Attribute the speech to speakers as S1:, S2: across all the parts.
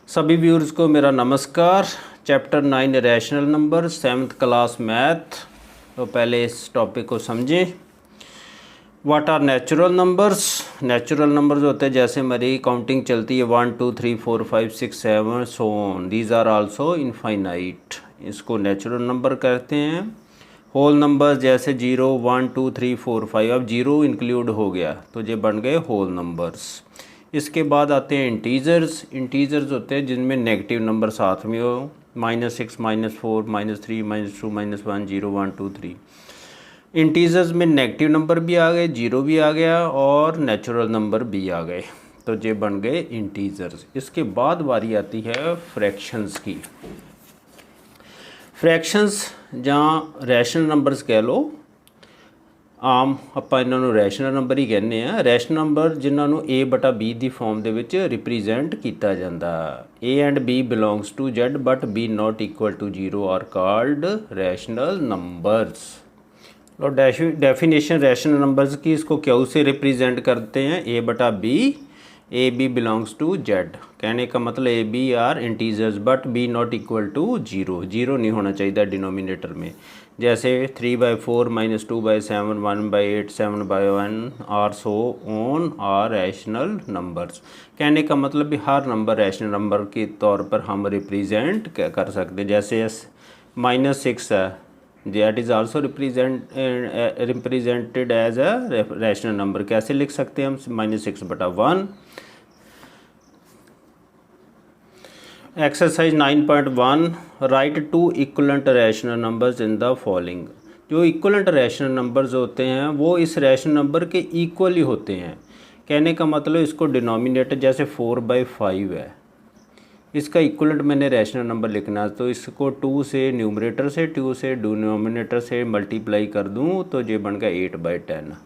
S1: सभी व्यूअर्स को मेरा नमस्कार। Chapter 9 rational number 7th class math. तो पहले इस टॉपिक को समझें। What are natural numbers. Natural numbers होते हैं जैसे हमारी काउंटिंग चलती है 1 2 3 4 5 6 7 so on, these are also infinite, इसको नेचुरल नंबर कहते हैं। होल नंबर जैसे 0 1 2 3 4 5, अब 0 इंक्लूड हो गया तो ये बन गए होल नंबर्स। इसके बाद आते हैं इंटीजर्स। इंटीजर्स होते हैं जिनमें नेगेटिव नंबर साथ में हो, -6 -4 -3 -2 -1 0 1 2 3। इंटीजर्स में नेगेटिव नंबर भी आ गए, 0 भी आ गया और नेचुरल नंबर भी आ गए, तो ये बन गए इंटीजर्स। इसके बाद बारी आती है फ्रैक्शंस की। फ्रैक्शंस जहाँ रैशनल नंबर्स कह लो, आम ਆਪਾਂ ਇਹਨਾਂ ਨੂੰ ਰੈਸ਼ਨਲ ਨੰਬਰ ਹੀ ਕਹਿੰਦੇ ਆ। ਰੈਸ਼ਨਲ ਨੰਬਰ ਜਿਨ੍ਹਾਂ ਨੂੰ a/b ਦੀ ਫਾਰਮ ਦੇ ਵਿੱਚ ਰਿਪਰੈਜ਼ੈਂਟ ਕੀਤਾ ਜਾਂਦਾ। a and b belongs to z but b not equal to 0 are called rational numbers. और डेफिनेशन रैशनल नंबर्स की, इसको क्यू से रिप्रेजेंट करते हैं, a/b, A B belongs to Z. कहने का मतलब A B are integers but B not equal to 0, 0 नहीं होना चाहिए डिनोमिनेटर में। जैसे 3/4 -2/7 1/8 7/1 are so on are rational numbers. कहने का मतलब भी हर नंबर रैशनल नंबर के तौर पर हम रिप्रेजेंट कर सकते हैं। जैसे -6 है, that is also represented as a rational number. कैसे लिख सकते हैं हम? -6/1। Exercise 9.1, write 2 equivalent rational numbers in the following. जो इक्वलेंट रैशनल नंबर्स होते हैं वो इस रैशनल नंबर के इक्वल ही होते हैं। कहने का मतलब इसको डिनोमिनेटर जैसे 4/5 है, इसका इक्वलेंट मैंने रैशनल नंबर लिखना है, तो इसको 2 से न्यूमरेटर से 2 से डिनोमिनेटर से मल्टीप्लाई कर दूँ तो ये बन गया 8/10।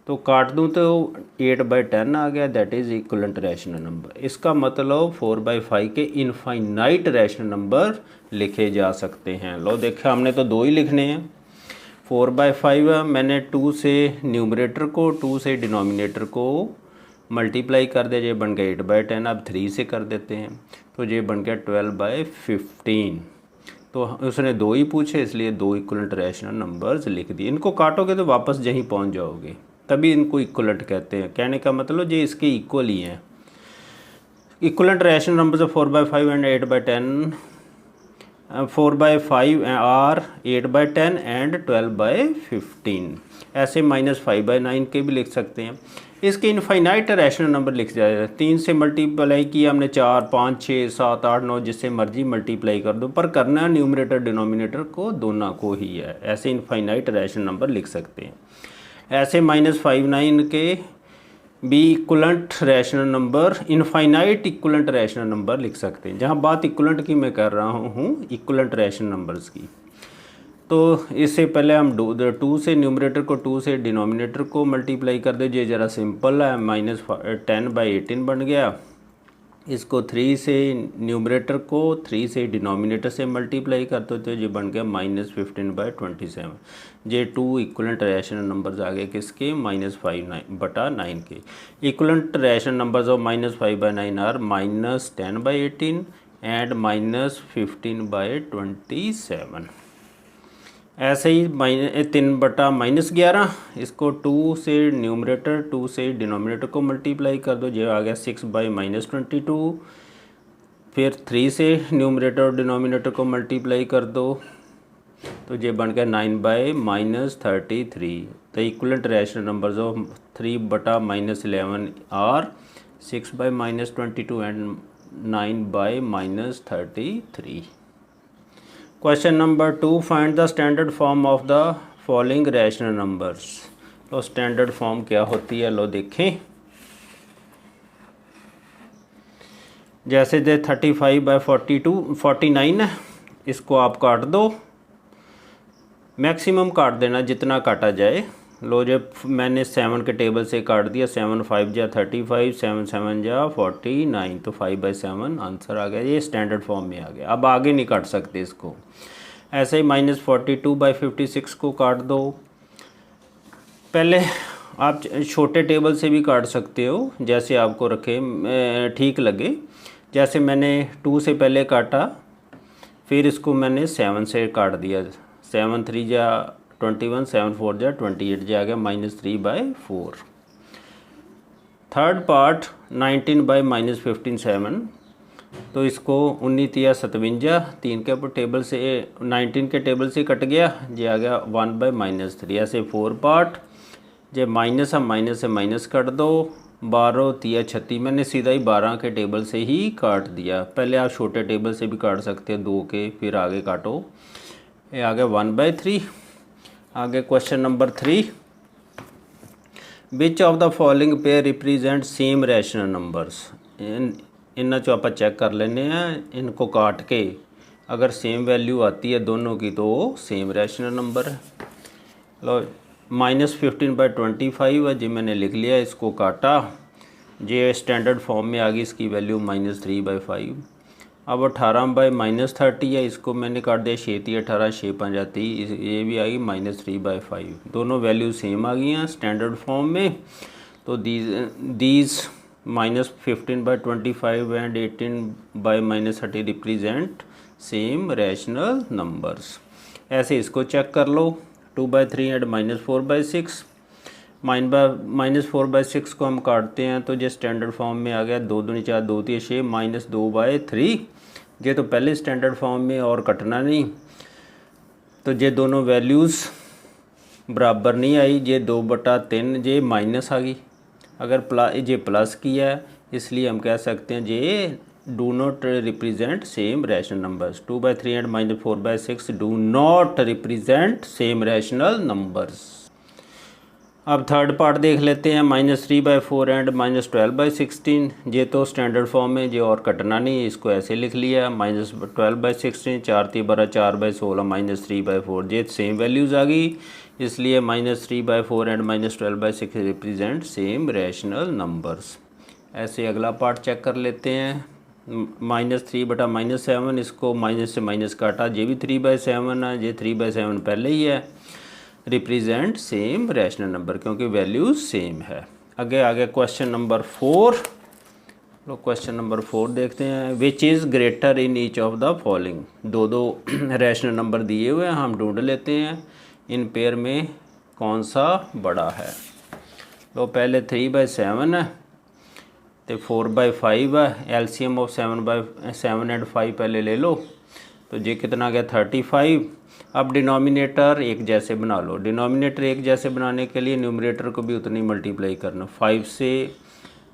S1: तो काट दूँ तो 8/10 आ गया, that is equivalent rational number. इसका मतलब 4/5 के इनफाइनाइट रैशनल नंबर लिखे जा सकते हैं। लो देखा, हमने तो 2 ही लिखने हैं। 4/5 मैंने 2 से न्यूमरेटर को 2 से डिनोमिनेटर को मल्टीप्लाई कर दे, ये बन गया 8/10। अब 3 से कर देते हैं तो ये बन गया 12/15। तो उसने 2 ही पूछे इसलिए 2 इक्वलेंट रैशनल नंबर्स लिख दिए। इनको काटोगे तो वापस यहीं पहुंच जाओगे, तभी इनको इक्वलेंट कहते हैं। कहने का मतलब ये इसके इक्वल ही हैं। Equivalent rational numbers 4/5 and 8/10। 4/5 are 8/10 and 12/15। ऐसे -5/9 के भी लिख सकते हैं। इसके इनफाइनाइट रैशनल नंबर लिख जाए। 3 से मल्टीप्लाई किया हमने, 4 5 6 7 8 9 जिससे मर्जी मल्टीप्लाई कर दो, पर करना न्यूमरेटर डिनोमिनेटर को दोनों को ही है। ऐसे इनफाइनाइट रैशनल नंबर लिख सकते हैं। ऐसे -5/9 के भी equivalent rational number, infinite equivalent rational number लिख सकते हैं। जहाँ बात इक्वलेंट की मैं कर रहा हूँ, इक्वलेंट रैशनल नंबर्स की। तो इससे पहले हम 2 से न्यूमरेटर को 2 से डिनोमिनेटर को मल्टीप्लाई कर दे, ये ज़रा सिंपल है। -10/18 बन गया। इसको 3 से न्यूमरेटर को 3 से डिनोमिनेटर से मल्टीप्लाई करते तो ये बन गया -15/27। ये 2 इक्वलेंट रैशनल नंबर्स आ गए किसके? -5/9 के। Equivalent rational numbers of -5/9 are -10/18 and -15/27। ऐसे ही -3/-11, इसको 2 से न्यूमरेटर 2 से डिनोमिनेटर को मल्टीप्लाई कर दो, ये आ गया 6/-22। फिर 3 से न्यूमरेटर और डिनोमिनेटर को मल्टीप्लाई कर दो तो ये बन गया 9/-33। The equivalent rational numbers of 3/-11 are 6/-22 and 9/-33। Question number 2, find the standard form of the following rational numbers. तो स्टैंडर्ड फॉर्म क्या होती है, लो देखें। जैसे 35/49 है, इसको आप काट दो, मैक्सिमम काट देना जितना काटा जाए। लो जब मैंने 7 के टेबल से काट दिया, 7 5 जा 35, 7 7 जा 49, तो 5/7 आंसर आ गया। ये स्टैंडर्ड फॉर्म में आ गया। अब आगे नहीं काट सकते इसको। ऐसे ही -42/56 को काट दो। पहले आप छोटे टेबल से भी काट सकते हो, जैसे आपको रखे ठीक लगे। जैसे मैंने 2 से पहले काटा, फिर इसको मैंने 7 से काट दिया। 7 3 जा 21, 7 4 जा 28 जा गया -3/4। थर्ड पार्ट 19 बाई -15 7, तो इसको 19 या 57, 3 के टेबल से 19 के टेबल से कट गया, ये आ गया 1 बाई -3। ऐसे 4 पार्ट, जे माइनस है माइनस से माइनस काट दो। 12 3 36, मैंने सीधा ही 12 के टेबल से ही काट दिया। पहले आप छोटे टेबल से भी काट सकते हैं 2 के, फिर आगे काटो। ये आ गया 1/3। आगे question number 3, which of the following pair represent same rational numbers. इन्ना चो आप चेक कर लेने हैं, इनको काट के अगर सेम वैल्यू आती है दोनों की तो सेम रैशनल नंबर है। लो -15/25 है जी, मैंने लिख लिया, इसको काटा, ये स्टैंडर्ड फॉर्म में आ गई, इसकी वैल्यू -3/5। अब 18/-30 है, इसको मैंने काट दिया 6 3 18, 6 5 30, ये भी आ गई -3/5। दोनों वैल्यू सेम आ गई हैं स्टैंडर्ड फॉर्म में। तो these -15/25 and 18/-30 represent same rational numbers. ऐसे इसको चेक कर लो। 2/3 एंड -4/6, -4/6 को हम काटते हैं तो ये स्टैंडर्ड फॉर्म में आ गया, 2 दूनी 4 2 3 6 -2/3। ये तो पहले स्टैंडर्ड फॉर्म में और कटना नहीं, तो ये दोनों वैल्यूज़ बराबर नहीं आई, ये 2/3 ये माइनस आ गई। अगर ये प्लस किया है, इसलिए हम कह सकते हैं ये do not represent same rational numbers. 2/3 and -4/6 do not represent same rational numbers. अब थर्ड पार्ट देख लेते हैं, -3/4 एंड -12/16। ये तो स्टैंडर्ड फॉर्म में, ये और कटना नहीं, इसको ऐसे लिख लिया, -12/16, 4 3 12, 4/16 -3/4, ये सेम वैल्यूज़ आ गई, इसलिए -3/4 and -12/6 represent same rational numbers. ऐसे अगला पार्ट चेक कर लेते हैं, -3/-7, इसको माइनस से माइनस काटा, ये भी 3/7 है, ये 3/7 पहले ही है, रिप्रेजेंट सेम रैशनल नंबर क्योंकि वैल्यूज सेम है। आगे क्वेश्चन नंबर 4। लो क्वेश्चन नंबर 4 देखते हैं, which is greater in each of the following. दो रैशनल नंबर दिए हुए हैं, हम ढूंढ लेते हैं इन पेयर में कौन सा बड़ा है। लो पहले 3/7 है तो 4/5 है, एलसीएम ऑफ 7 एंड 5 पहले ले लो, तो ये कितना गया 35। अब डिनोमिनेटर एक जैसे बना लो। डिनोमिनेटर एक जैसे बनाने के लिए न्यूमरेटर को भी उतनी मल्टीप्लाई करना, 5 से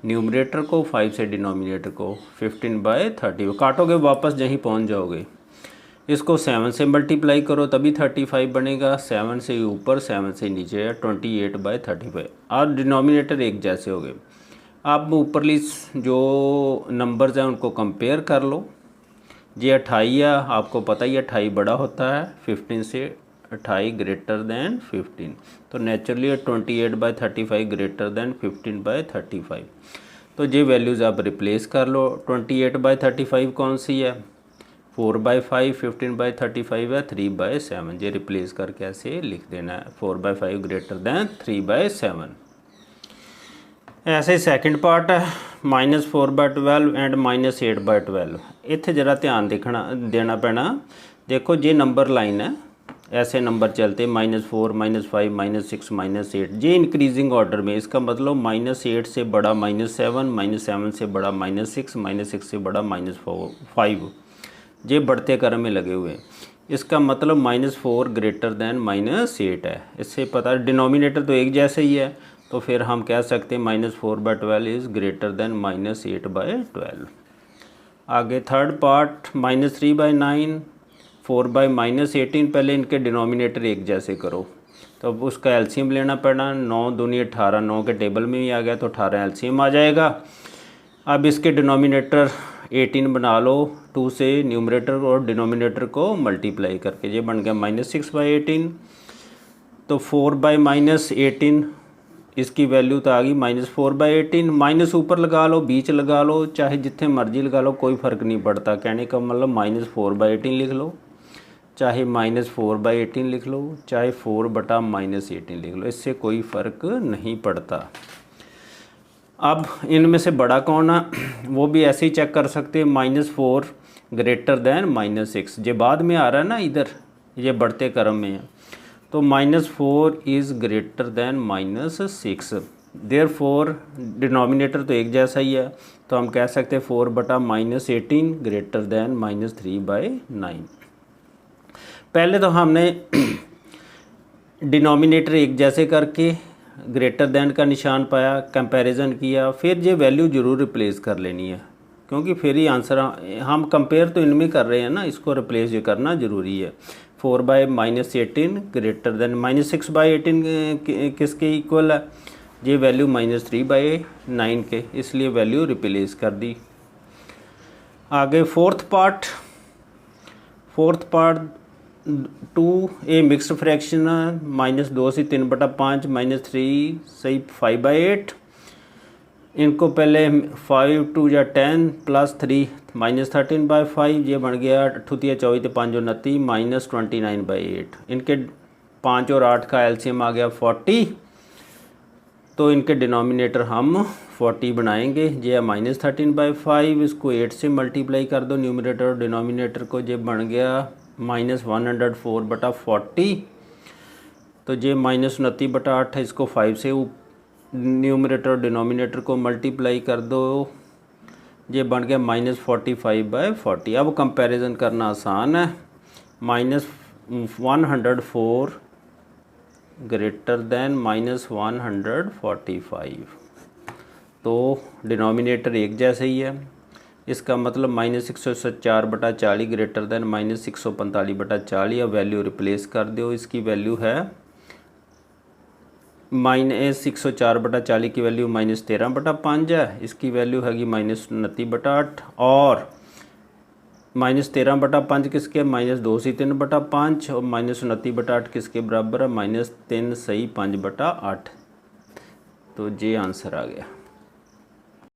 S1: न्यूमरेटर को, 5 से डिनोमिनेटर को, 15/30 काटोगे वापस यहीं पहुंच जाओगे। इसको 7 से मल्टीप्लाई करो तभी 35 बनेगा, 7 से ऊपर 7 से नीचे 28/35। और डिनोमिनेटर एक जैसे हो गए। आप ऊपरली जो नंबर्स हैं उनको कंपेयर कर लो। ये 28 है, आपको पता ही 28 बड़ा होता है 15 से, 28 ग्रेटर दैन 15, तो नेचुरली 28/35 ग्रेटर दैन 15/35। तो ये वैल्यूज़ आप रिप्लेस कर लो। 28/35 कौन सी है, 4/5, 15/35 है 3/7, ये रिप्लेस करके ऐसे लिख देना है, 4/5 ग्रेटर दैन 3/7। ऐसे सैकेंड पार्ट है, -4/12 एंड -8/12। इत्थे जरा ध्यान देना पैना। देखो ये नंबर लाइन है, ऐसे नंबर चलते -4 -5 -6 -8, ये इंक्रीजिंग ऑर्डर में। इसका मतलब -8 से बड़ा -7, -7 से बड़ा -6, -6 से बड़ा -5, ये बढ़ते क्रम में लगे हुए हैं। इसका मतलब -4 ग्रेटर दैन -8 है। इससे पता डिनोमिनेटर तो एक जैसे ही है, तो फिर हम कह सकते हैं -4/12 इज़ ग्रेटर दैन -8/12। आगे थर्ड पार्ट -3/9, 4/-18, पहले इनके डिनोमिनेटर एक जैसे करो, तो अब उसका एलसीएम लेना पड़ा। 9 दूनी 18, 9 के टेबल में भी आ गया तो 18 एलसीएम आ जाएगा। अब इसके डिनोमिनेटर 18 बना लो, 2 से न्यूमरेटर और डिनोमिनेटर को मल्टीप्लाई करके, ये बन गया -6/18। तो 4/-18 इसकी वैल्यू तो आ गई -4/18। माइनस ऊपर लगा लो, बीच लगा लो, चाहे जितने मर्जी लगा लो, कोई फ़र्क नहीं पड़ता। कहने का मतलब -4/18 लिख लो, चाहे -4/18 लिख लो, चाहे 4/-18 लिख लो, इससे कोई फ़र्क नहीं पड़ता। अब इनमें से बड़ा कौन है वो भी ऐसे ही चेक कर सकते हैं। -4 ग्रेटर दैन -6, ये बाद में आ रहा है ना, इधर ये बढ़ते क्रम में है, तो -4 is greater than -6। Therefore denominator तो एक जैसा ही है, तो हम कह सकते हैं 4/-18 ग्रेटर दैन -3/9। पहले तो हमने डिनोमिनेटर एक जैसे करके ग्रेटर दैन का निशान पाया, कंपैरिजन किया, फिर ये वैल्यू ज़रूर रिप्लेस कर लेनी है, क्योंकि फिर ही आंसर हम कंपेयर तो इनमें कर रहे हैं ना, इसको रिप्लेस ये करना ज़रूरी है। 4/-18 ग्रेटर दैन -6/18 किसके इक्वल है, ये वैल्यू -3/9 के, इसलिए वैल्यू रिप्लेस कर दी। आगे फोर्थ पार्ट 2 ए मिक्स्ड फ्रैक्शन, -2 से 3/5 -3 सही 5/8। इनको पहले 5 2 या 10 +3 -13/5, ये बन गया 8 24 तो 5 29 -29/8। इनके 5 और 8 का एलसीएम आ गया 40, तो इनके डिनोमिनेटर हम 40 बनाएंगे। ये है -13/5, इसको 8 से मल्टीप्लाई कर दो न्यूमरेटर और डिनोमिनेटर को, ये बन गया -104/40। तो ये -29/8 है, इसको 5 से न्यूमरेटर और डिनोमिनेटर को मल्टीप्लाई कर दो, ये बन गया -45/40। अब कंपैरिजन करना आसान है, -104 ग्रेटर दैन -145, तो डिनोमिनेटर एक जैसे ही है, इसका मतलब -104/40 ग्रेटर दैन -145/40। अब वैल्यू रिप्लेस कर दो, इसकी वैल्यू है -104/40 की वैल्यू -13/5 है, इसकी वैल्यू हैगी -29/8, और -13/5 किसके, -2 से 3/5, और -29/8 किसके बराबर है, -3 सही 5/8। तो ये आंसर आ गया।